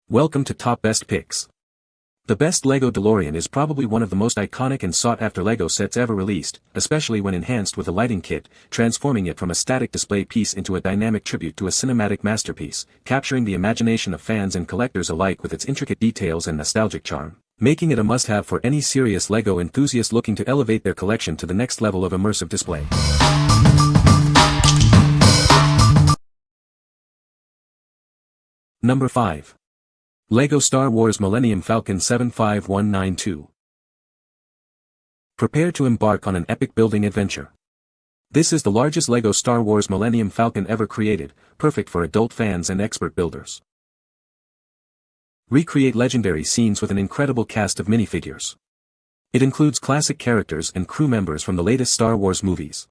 Welcome to Top Best Picks. The best Lego Delorean is probably one of the most iconic and sought-after Lego sets ever released, especially when enhanced with a lighting kit, transforming it from a static display piece into a dynamic tribute to a cinematic masterpiece, capturing the imagination of fans and collectors alike with its intricate details and nostalgic charm, making it a must-have for any serious Lego enthusiast looking to elevate their collection to the next level of immersive display. Number 5. Lego Star Wars Millennium Falcon 75192. Prepare to embark on an epic building adventure. This is the largest Lego Star Wars Millennium Falcon ever created, perfect for adult fans and expert builders. Recreate legendary scenes with an incredible cast of minifigures. It includes classic characters and crew members from the latest Star Wars movies.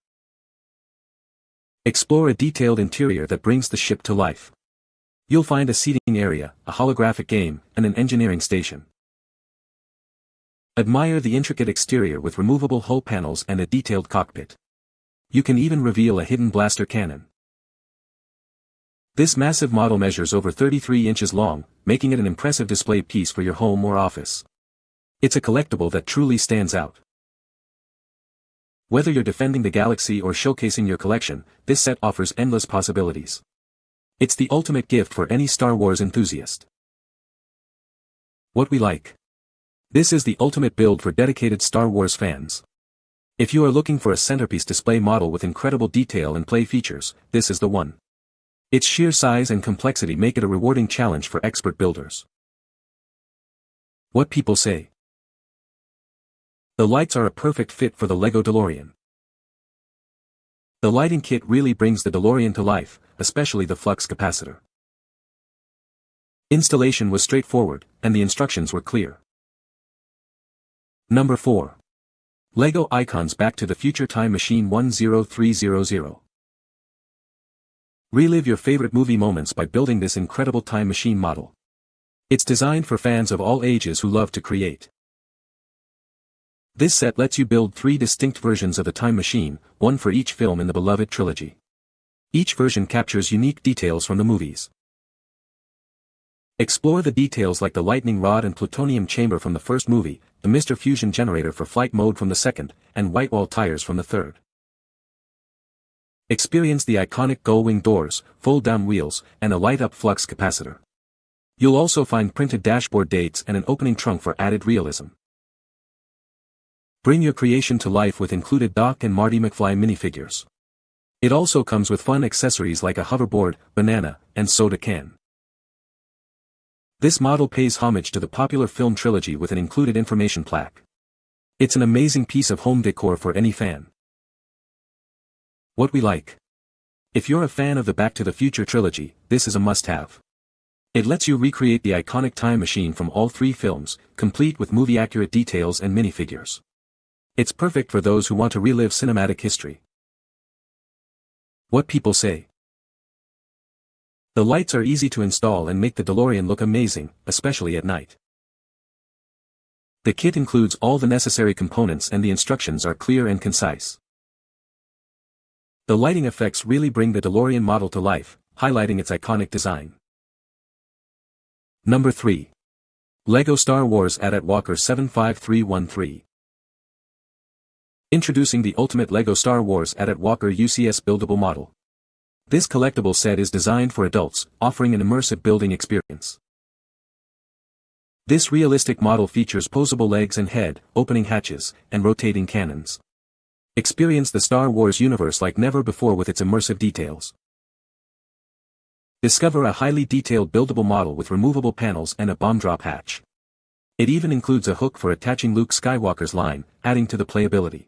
Explore a detailed interior that brings the ship to life. You'll find a seating area, a holographic game, and an engineering station. Admire the intricate exterior with removable hull panels and a detailed cockpit. You can even reveal a hidden blaster cannon. This massive model measures over 33 inches long, making it an impressive display piece for your home or office. It's a collectible that truly stands out. Whether you're defending the galaxy or showcasing your collection, this set offers endless possibilities. It's the ultimate gift for any Star Wars enthusiast. What we like. This is the ultimate build for dedicated Star Wars fans. If you are looking for a centerpiece display model with incredible detail and play features, this is the one. Its sheer size and complexity make it a rewarding challenge for expert builders. What people say. The lights are a perfect fit for the Lego Delorean. The lighting kit really brings the DeLorean to life, especially the flux capacitor. Installation was straightforward, and the instructions were clear. Number 4. Lego Icons Back to the Future Time Machine 10300. Relive your favorite movie moments by building this incredible time machine model. It's designed for fans of all ages who love to create. This set lets you build 3 distinct versions of the time machine, one for each film in the beloved trilogy. Each version captures unique details from the movies. Explore the details like the lightning rod and plutonium chamber from the first movie, the Mr. Fusion generator for flight mode from the second, and white wall tires from the third. Experience the iconic gull-wing doors, fold-down wheels, and a light-up flux capacitor. You'll also find printed dashboard dates and an opening trunk for added realism. Bring your creation to life with included Doc and Marty McFly minifigures. It also comes with fun accessories like a hoverboard, banana, and soda can. This model pays homage to the popular film trilogy with an included information plaque. It's an amazing piece of home decor for any fan. What we like. If you're a fan of the Back to the Future trilogy, this is a must-have. It lets you recreate the iconic time machine from all 3 films, complete with movie-accurate details and minifigures. It's perfect for those who want to relive cinematic history. What people say. The lights are easy to install and make the DeLorean look amazing, especially at night. The kit includes all the necessary components and the instructions are clear and concise. The lighting effects really bring the DeLorean model to life, highlighting its iconic design. Number 3. Lego Star Wars AT-AT Walker 75313. Introducing the ultimate Lego Star Wars AT-AT Walker UCS buildable model. This collectible set is designed for adults, offering an immersive building experience. This realistic model features posable legs and head, opening hatches, and rotating cannons. Experience the Star Wars universe like never before with its immersive details. Discover a highly detailed buildable model with removable panels and a bomb drop hatch. It even includes a hook for attaching Luke Skywalker's line, adding to the playability.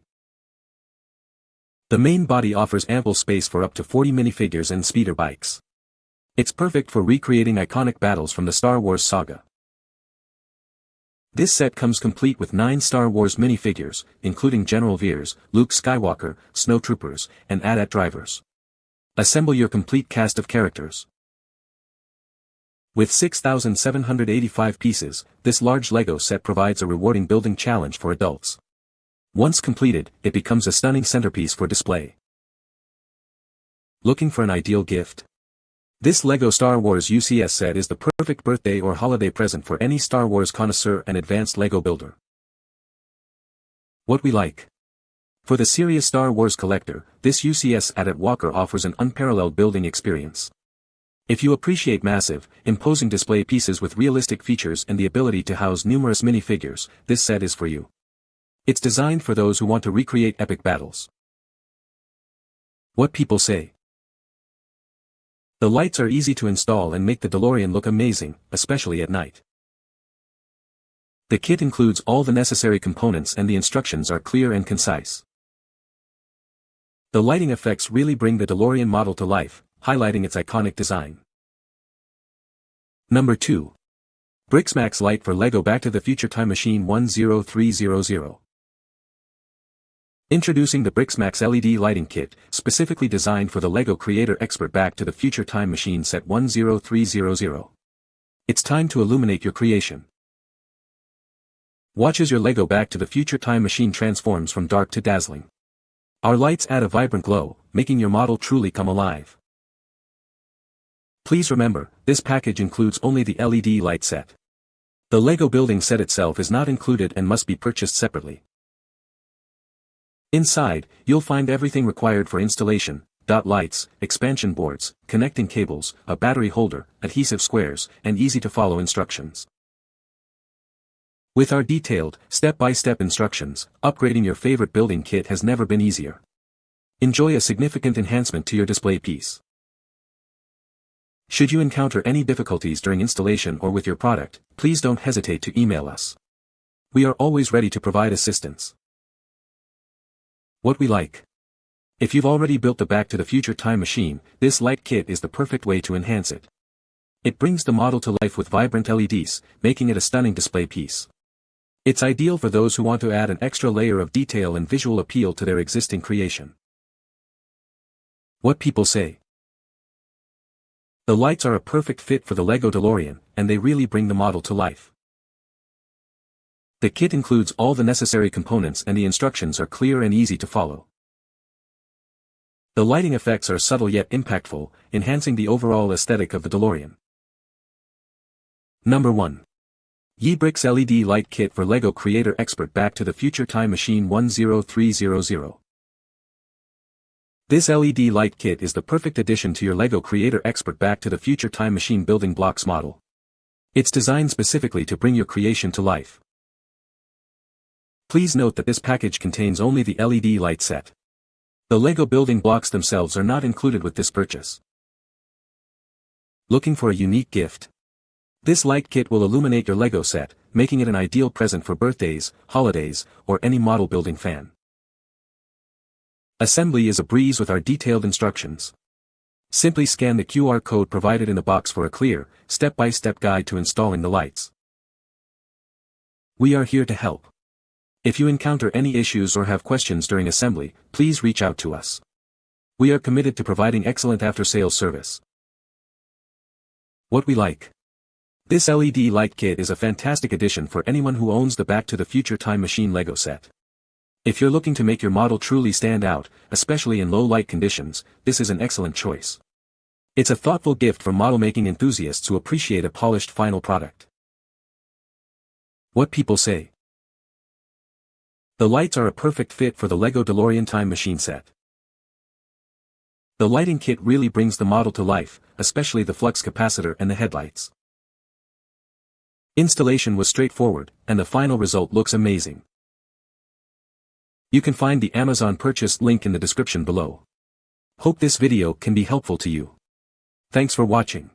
The main body offers ample space for up to 40 minifigures and speeder bikes. It's perfect for recreating iconic battles from the Star Wars saga. This set comes complete with 9 Star Wars minifigures, including General Veers, Luke Skywalker, snowtroopers, and AT-AT drivers. Assemble your complete cast of characters. With 6,785 pieces, this large Lego set provides a rewarding building challenge for adults. Once completed, it becomes a stunning centerpiece for display. Looking for an ideal gift? This LEGO Star Wars UCS set is the perfect birthday or holiday present for any Star Wars connoisseur and advanced LEGO builder. What we like. For the serious Star Wars collector, this UCS at Walker offers an unparalleled building experience. If you appreciate massive, imposing display pieces with realistic features and the ability to house numerous minifigures, this set is for you. It's designed for those who want to recreate epic battles. What people say. The lights are easy to install and make the DeLorean look amazing, especially at night. The kit includes all the necessary components and the instructions are clear and concise. The lighting effects really bring the DeLorean model to life, highlighting its iconic design. Number 2. BRIKSMAX Light for LEGO Back to the Future Time Machine 10300. Introducing the BRIKSMAX LED lighting kit, specifically designed for the LEGO Creator Expert Back to the Future Time Machine set 10300. It's time to illuminate your creation. Watch as your LEGO Back to the Future Time Machine transforms from dark to dazzling. Our lights add a vibrant glow, making your model truly come alive. Please remember, this package includes only the LED light set. The LEGO building set itself is not included and must be purchased separately. Inside, you'll find everything required for installation: lights, expansion boards, connecting cables, a battery holder, adhesive squares, and easy-to-follow instructions. With our detailed, step-by-step instructions, upgrading your favorite building kit has never been easier. Enjoy a significant enhancement to your display piece. Should you encounter any difficulties during installation or with your product, please don't hesitate to email us. We are always ready to provide assistance. What we like. If you've already built the Back to the Future Time Machine, this light kit is the perfect way to enhance it. It brings the model to life with vibrant LEDs, making it a stunning display piece. It's ideal for those who want to add an extra layer of detail and visual appeal to their existing creation. What people say. The lights are a perfect fit for the Lego DeLorean, and they really bring the model to life. The kit includes all the necessary components and the instructions are clear and easy to follow. The lighting effects are subtle yet impactful, enhancing the overall aesthetic of the DeLorean. Number 1. YEABRICKS LED Light Kit for LEGO Creator Expert Back to the Future Time Machine 10300. This LED light kit is the perfect addition to your LEGO Creator Expert Back to the Future Time Machine building blocks model. It's designed specifically to bring your creation to life. Please note that this package contains only the LED light set. The LEGO building blocks themselves are not included with this purchase. Looking for a unique gift? This light kit will illuminate your LEGO set, making it an ideal present for birthdays, holidays, or any model building fan. Assembly is a breeze with our detailed instructions. Simply scan the QR code provided in the box for a clear, step-by-step guide to installing the lights. We are here to help. If you encounter any issues or have questions during assembly, please reach out to us. We are committed to providing excellent after-sales service. What we like. This LED light kit is a fantastic addition for anyone who owns the Back to the Future Time Machine LEGO set. If you're looking to make your model truly stand out, especially in low light conditions, this is an excellent choice. It's a thoughtful gift for model-making enthusiasts who appreciate a polished final product. What people say. The lights are a perfect fit for the LEGO DeLorean Time Machine set. The lighting kit really brings the model to life, especially the flux capacitor and the headlights. Installation was straightforward, and the final result looks amazing. You can find the Amazon purchase link in the description below. Hope this video can be helpful to you. Thanks for watching.